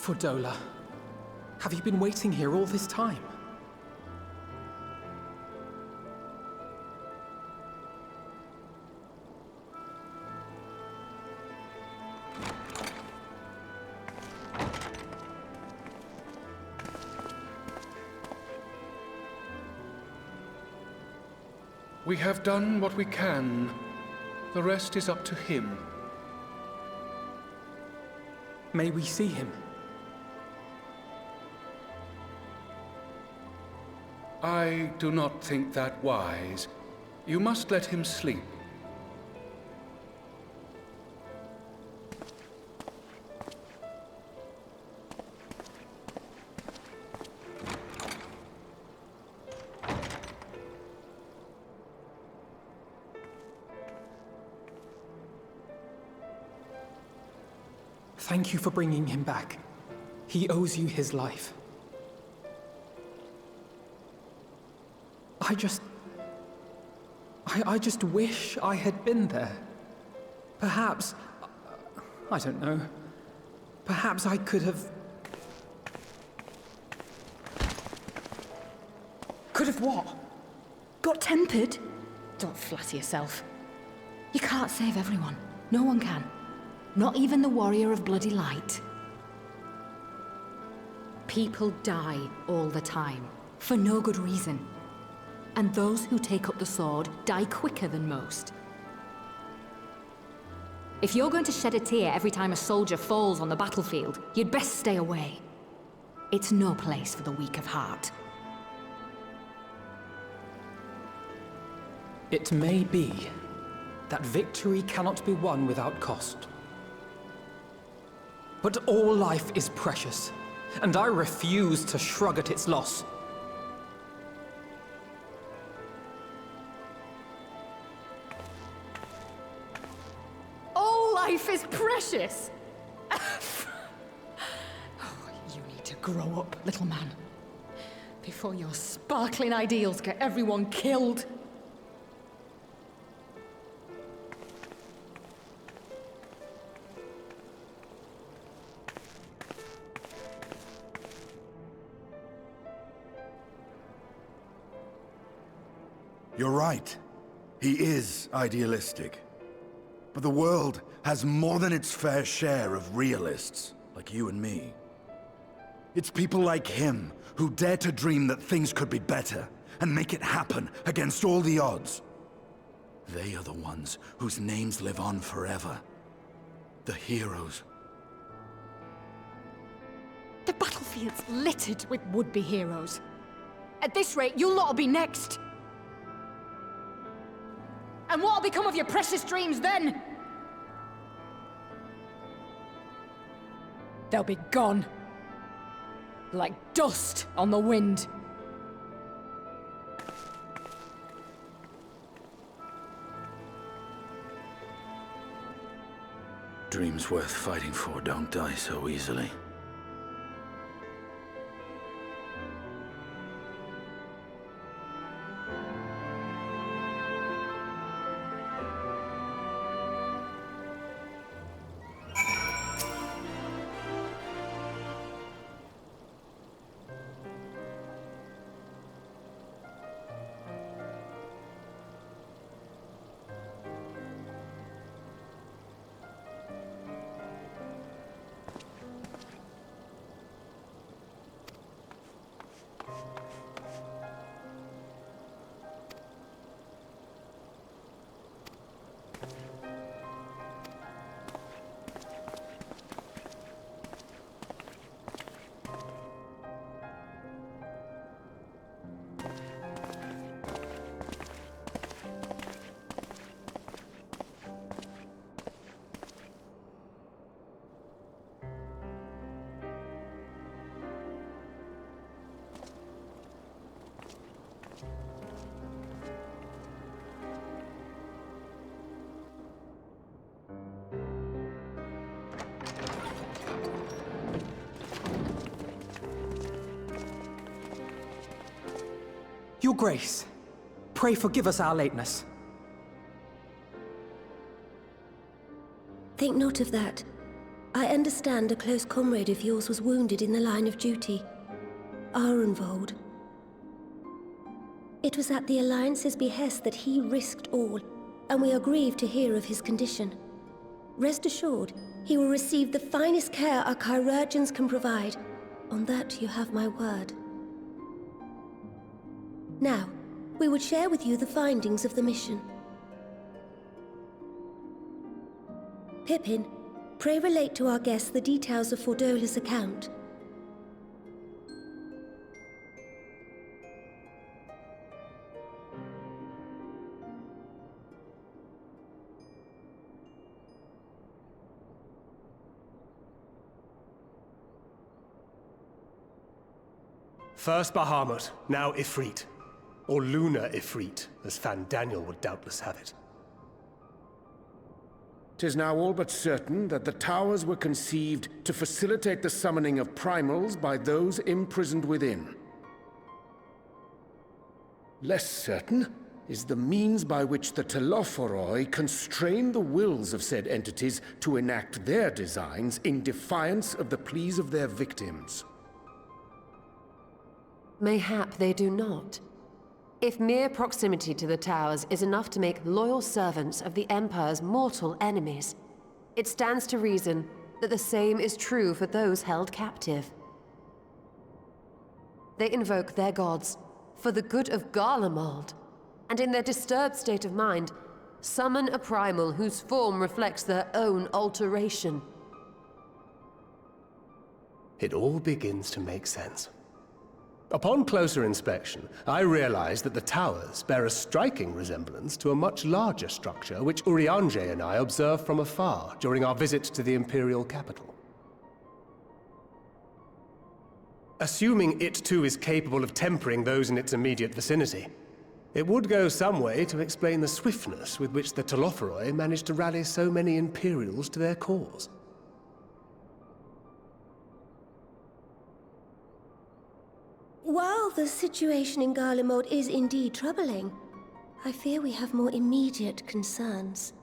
For Dola. Have you been waiting here all this time? We have done what we can. The rest is up to him. May we see him? I do not think that wise. You must let him sleep. Thank you for bringing him back. He owes you his life. I just wish I had been there. Perhaps, I don't know, perhaps I could have... Could have what? Got tempered? Don't flatter yourself. You can't save everyone. No one can. Not even the warrior of bloody light. People die all the time, for no good reason. And those who take up the sword die quicker than most. If you're going to shed a tear every time a soldier falls on the battlefield, you'd best stay away. It's no place for the weak of heart. It may be that victory cannot be won without cost. But all life is precious, and I refuse to shrug at its loss. All life is precious! Oh, you need to grow up, little man. Before your sparkling ideals get everyone killed. You're right. He is idealistic. But the world has more than its fair share of realists, like you and me. It's people like him who dare to dream that things could be better, and make it happen against all the odds. They are the ones whose names live on forever. The heroes. The battlefield's littered with would-be heroes. At this rate, you'll lot'll be next. And what'll become of your precious dreams then? They'll be gone. Like dust on the wind. Dreams worth fighting for don't die so easily. Your Grace, pray forgive us our lateness. Think not of that. I understand a close comrade of yours was wounded in the line of duty. Arenvold. It was at the Alliance's behest that he risked all, and we are grieved to hear of his condition. Rest assured, he will receive the finest care our chirurgeons can provide. On that you have my word. Now, we would share with you the findings of the mission. Pippin, pray relate to our guests the details of Fordola's account. First Bahamut, now Ifrit. Or Lunar Ifrit, as Fan Daniel would doubtless have it. 'Tis now all but certain that the towers were conceived to facilitate the summoning of primals by those imprisoned within. Less certain is the means by which the Telophoroi constrain the wills of said entities to enact their designs in defiance of the pleas of their victims. Mayhap they do not. If mere proximity to the towers is enough to make loyal servants of the Empire's mortal enemies, it stands to reason that the same is true for those held captive. They invoke their gods for the good of Garlemald, and in their disturbed state of mind, summon a primal whose form reflects their own alteration. It all begins to make sense. Upon closer inspection, I realized that the towers bear a striking resemblance to a much larger structure which Urianger and I observed from afar during our visit to the Imperial capital. Assuming it too is capable of tempering those in its immediate vicinity, it would go some way to explain the swiftness with which the Telophoroi managed to rally so many Imperials to their cause. While the situation in Garlemald is indeed troubling, I fear we have more immediate concerns.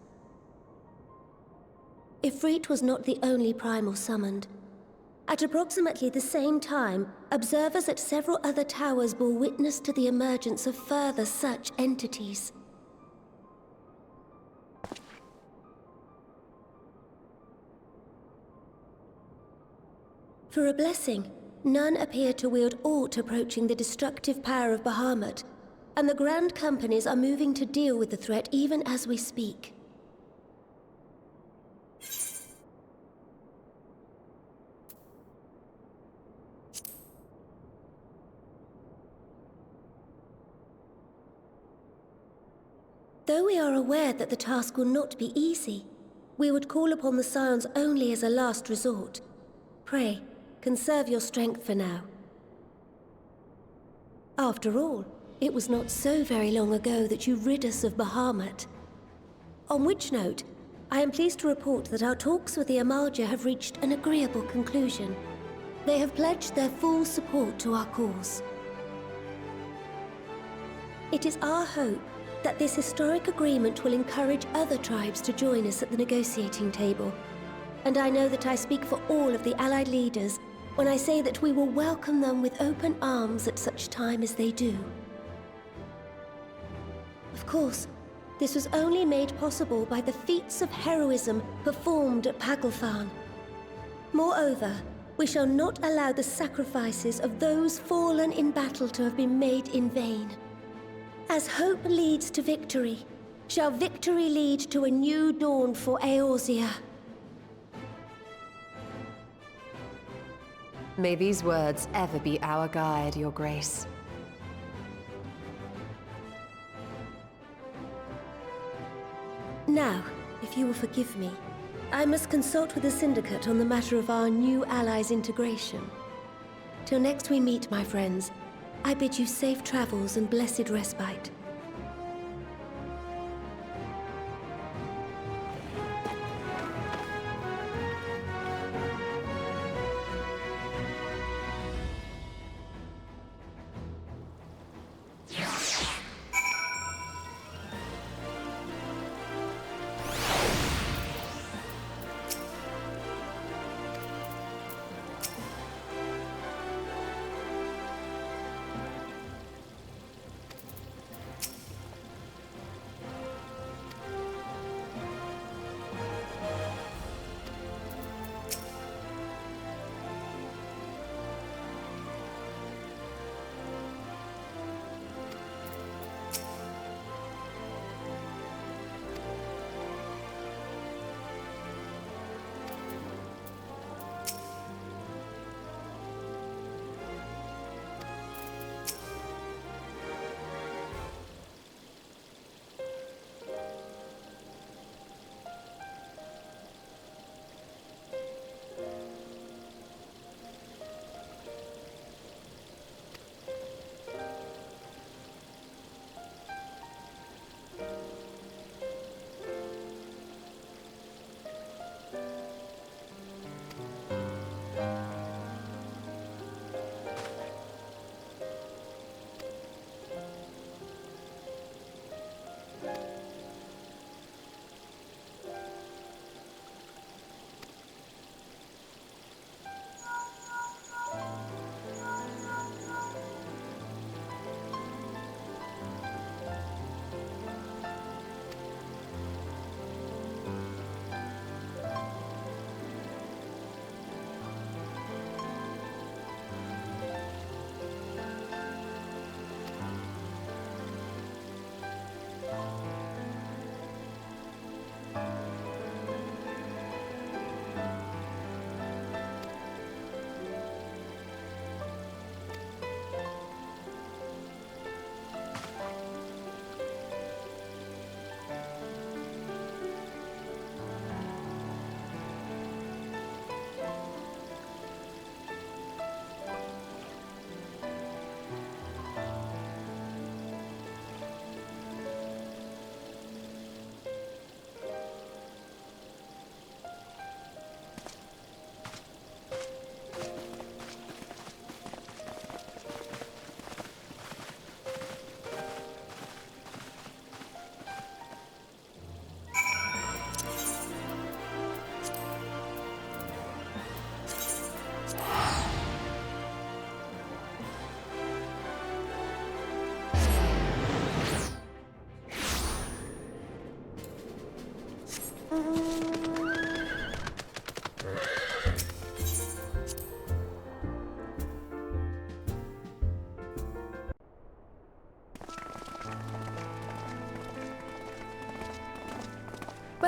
Ifrit was not the only primal summoned. At approximately the same time, observers at several other towers bore witness to the emergence of further such entities. For a blessing, none appear to wield aught approaching the destructive power of Bahamut, and the Grand Companies are moving to deal with the threat even as we speak. Though we are aware that the task will not be easy, we would call upon the Scions only as a last resort. Pray, conserve your strength for now. After all, it was not so very long ago that you rid us of Bahamut. On which note, I am pleased to report that our talks with the Amalja have reached an agreeable conclusion. They have pledged their full support to our cause. It is our hope that this historic agreement will encourage other tribes to join us at the negotiating table. And I know that I speak for all of the Allied leaders when I say that we will welcome them with open arms at such time as they do. Of course, this was only made possible by the feats of heroism performed at Paglfan. Moreover, we shall not allow the sacrifices of those fallen in battle to have been made in vain. As hope leads to victory, shall victory lead to a new dawn for Eorzea. May these words ever be our guide, Your Grace. Now, if you will forgive me, I must consult with the Syndicate on the matter of our new allies' integration. Till next we meet, my friends, I bid you safe travels and blessed respite.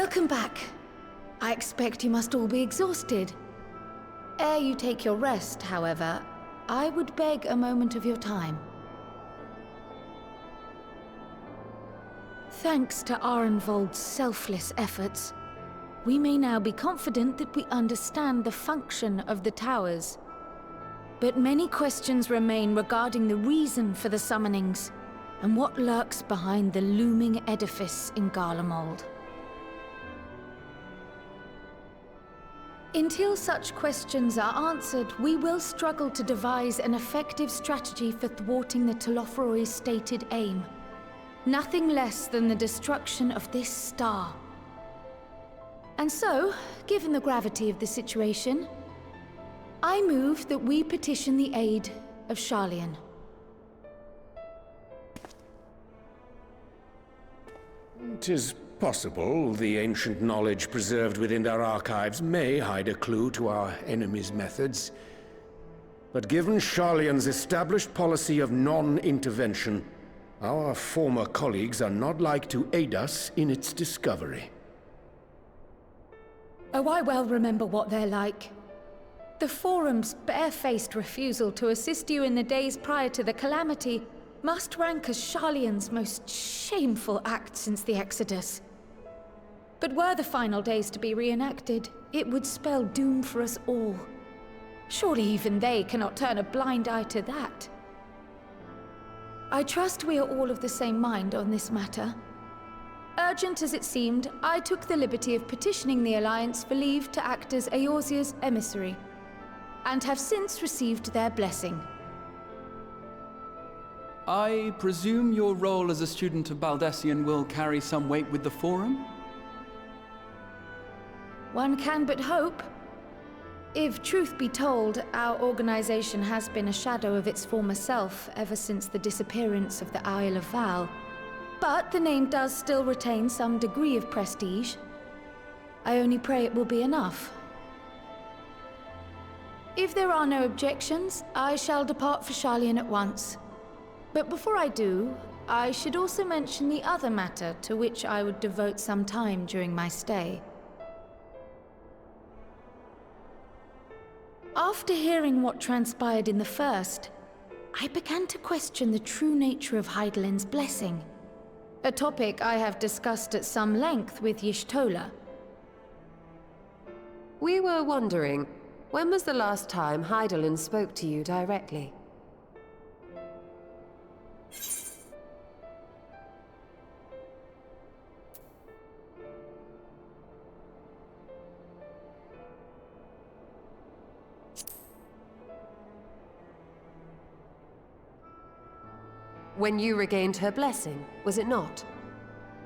Welcome back. I expect you must all be exhausted. Ere you take your rest, however, I would beg a moment of your time. Thanks to Arenvold's selfless efforts, we may now be confident that we understand the function of the towers. But many questions remain regarding the reason for the summonings, and what lurks behind the looming edifice in Garlemald. Until such questions are answered, we will struggle to devise an effective strategy for thwarting the Telophoroi's stated aim. Nothing less than the destruction of this star. And so, given the gravity of the situation, I move that we petition the aid of Sharlayan. "'Tis possible the ancient knowledge preserved within our archives may hide a clue to our enemy's methods. But given Sharlayan's established policy of non-intervention, our former colleagues are not like to aid us in its discovery." Oh, I well remember what they're like. The Forum's barefaced refusal to assist you in the days prior to the calamity must rank as Sharlayan's most shameful act since the Exodus. But were the final days to be reenacted, it would spell doom for us all. Surely even they cannot turn a blind eye to that. I trust we are all of the same mind on this matter. Urgent as it seemed, I took the liberty of petitioning the Alliance for leave to act as Eorzea's emissary, and have since received their blessing. I presume your role as a student of Baldessian will carry some weight with the Forum? One can but hope. If truth be told, our organization has been a shadow of its former self ever since the disappearance of the Isle of Val. But the name does still retain some degree of prestige. I only pray it will be enough. If there are no objections, I shall depart for Sharlayan at once. But before I do, I should also mention the other matter to which I would devote some time during my stay. After hearing what transpired in the first, I began to question the true nature of Hydaelyn's blessing. A topic I have discussed at some length with Y'shtola. We were wondering, when was the last time Hydaelyn spoke to you directly? When you regained her blessing, was it not?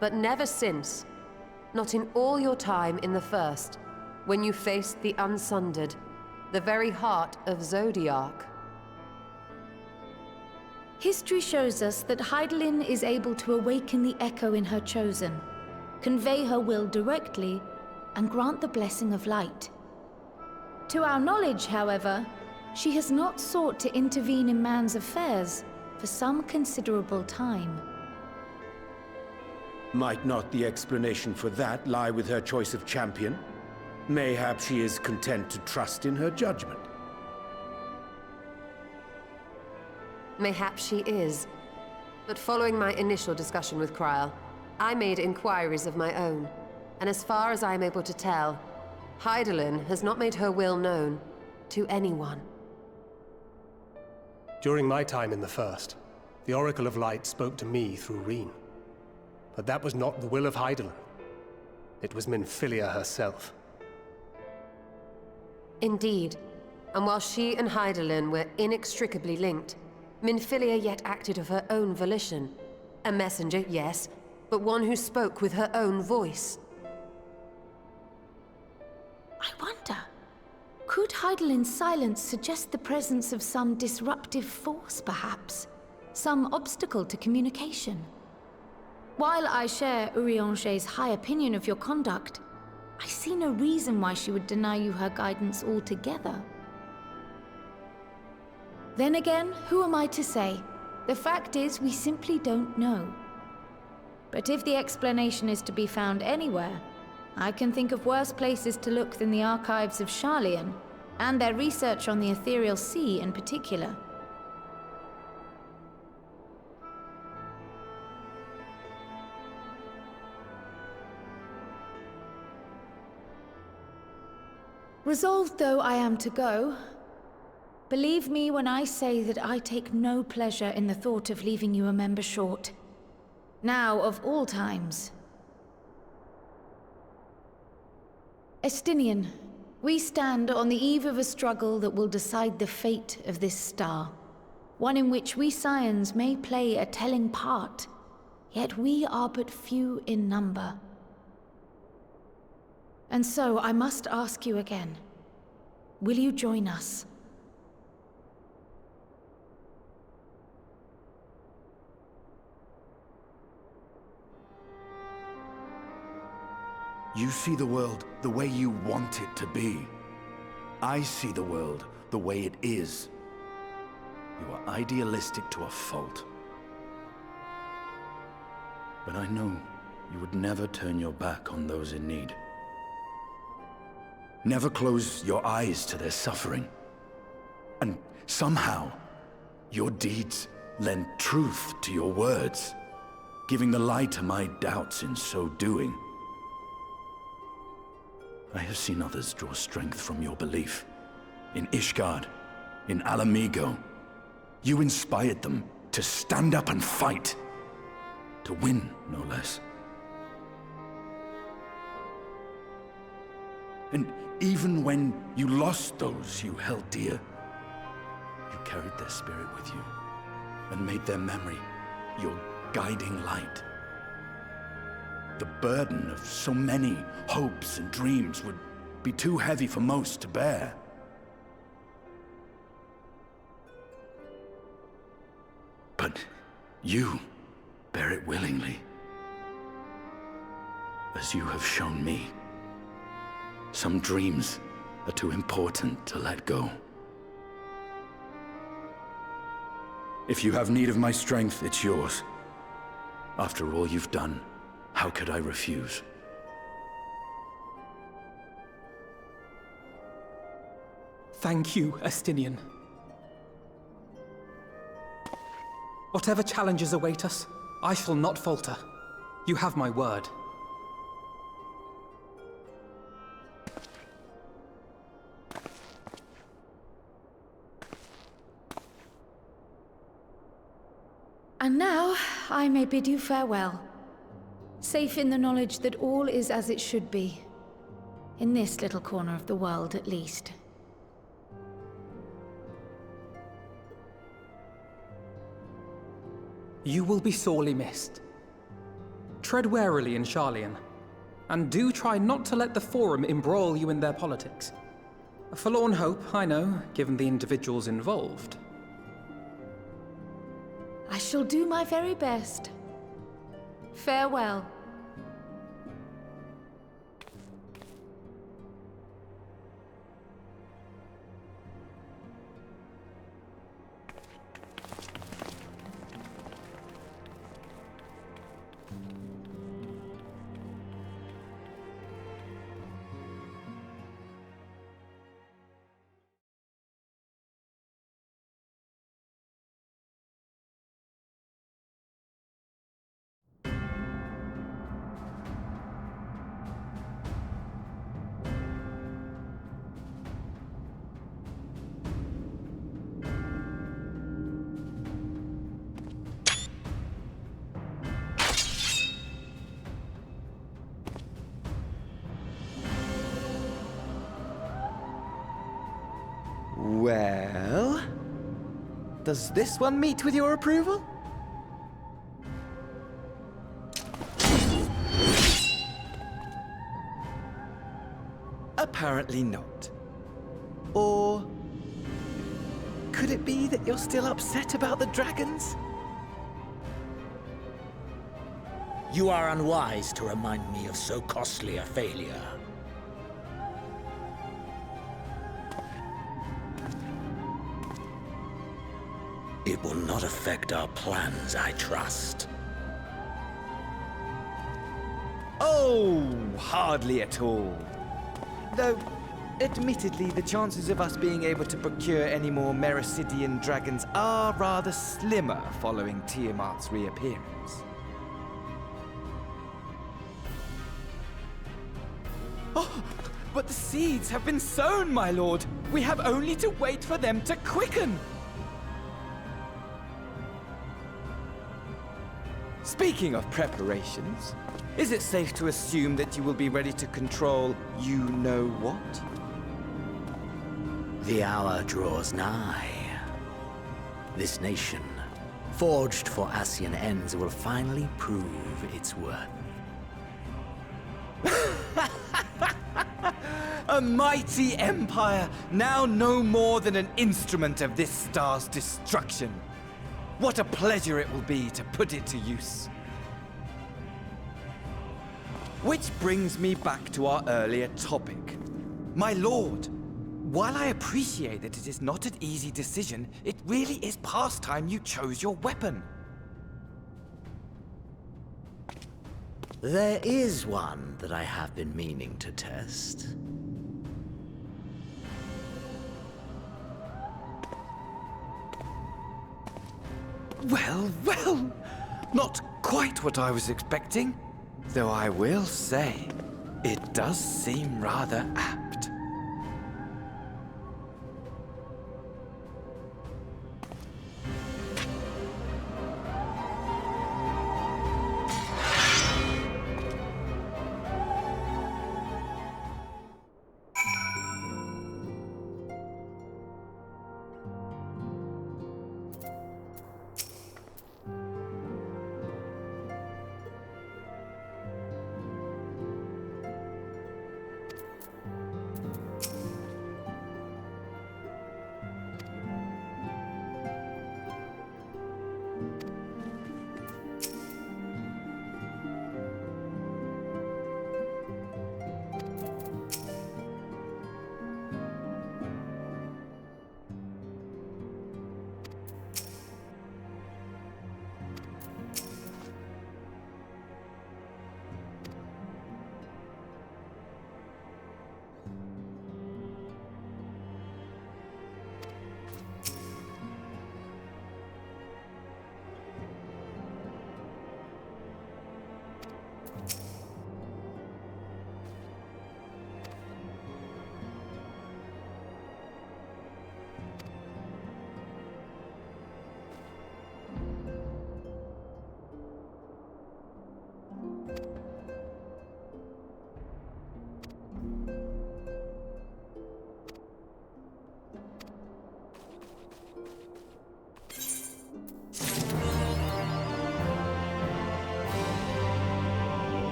But never since. Not in all your time in the First, when you faced the Unsundered, the very heart of Zodiark. History shows us that Hydaelyn is able to awaken the echo in her chosen, convey her will directly, and grant the blessing of light. To our knowledge, however, she has not sought to intervene in man's affairs for some considerable time. Might not the explanation for that lie with her choice of champion? Mayhap she is content to trust in her judgment. Mayhap she is. But following my initial discussion with Kryl, I made inquiries of my own. And as far as I am able to tell, Hydaelyn has not made her will known to anyone. During my time in the First, the Oracle of Light spoke to me through Reen. But that was not the will of Hydaelyn. It was Minfilia herself. Indeed. And while she and Hydaelyn were inextricably linked, Minfilia yet acted of her own volition. A messenger, yes, but one who spoke with her own voice. I wonder, could Hydaelyn's silence suggest the presence of some disruptive force, perhaps? Some obstacle to communication? While I share Urianger's high opinion of your conduct, I see no reason why she would deny you her guidance altogether. Then again, who am I to say? The fact is, we simply don't know. But if the explanation is to be found anywhere, I can think of worse places to look than the archives of Sharlayan, and their research on the Ethereal Sea in particular. Resolved though I am to go, believe me when I say that I take no pleasure in the thought of leaving you a member short. Now, of all times. Estinian, we stand on the eve of a struggle that will decide the fate of this star. One in which we Scions may play a telling part, yet we are but few in number. And so I must ask you again, will you join us? You see the world the way you want it to be. I see the world the way it is. You are idealistic to a fault. But I know you would never turn your back on those in need. Never close your eyes to their suffering. And somehow, your deeds lend truth to your words, giving the lie to my doubts in so doing. I have seen others draw strength from your belief. In Ishgard, in Alamigo. You inspired them to stand up and fight. To win, no less. And even when you lost those you held dear, you carried their spirit with you and made their memory your guiding light. The burden of so many hopes and dreams would be too heavy for most to bear. But you bear it willingly, as you have shown me. Some dreams are too important to let go. If you have need of my strength, it's yours. After all you've done, how could I refuse? Thank you, Estinian. Whatever challenges await us, I shall not falter. You have my word. And now, I may bid you farewell. Safe in the knowledge that all is as it should be. In this little corner of the world, at least. You will be sorely missed. Tread warily in Sharlayan, and do try not to let the Forum embroil you in their politics. A forlorn hope, I know, given the individuals involved. I shall do my very best. Farewell. Well, does this one meet with your approval? Apparently not. Or could it be that you're still upset about the dragons? You are unwise to remind me of so costly a failure. It will not affect our plans, I trust. Oh, hardly at all. Though, admittedly, the chances of us being able to procure any more Mericidian dragons are rather slimmer following Tiamat's reappearance. Oh, but the seeds have been sown, my lord! We have only to wait for them to quicken! Speaking of preparations, is it safe to assume that you will be ready to control you-know-what? The hour draws nigh. This nation, forged for Ascian ends, will finally prove its worth. A mighty empire, now no more than an instrument of this star's destruction. What a pleasure it will be to put it to use. Which brings me back to our earlier topic. My lord, while I appreciate that it is not an easy decision, it really is past time you chose your weapon. There is one that I have been meaning to test. Well, well, not quite what I was expecting. Though I will say, it does seem rather apt.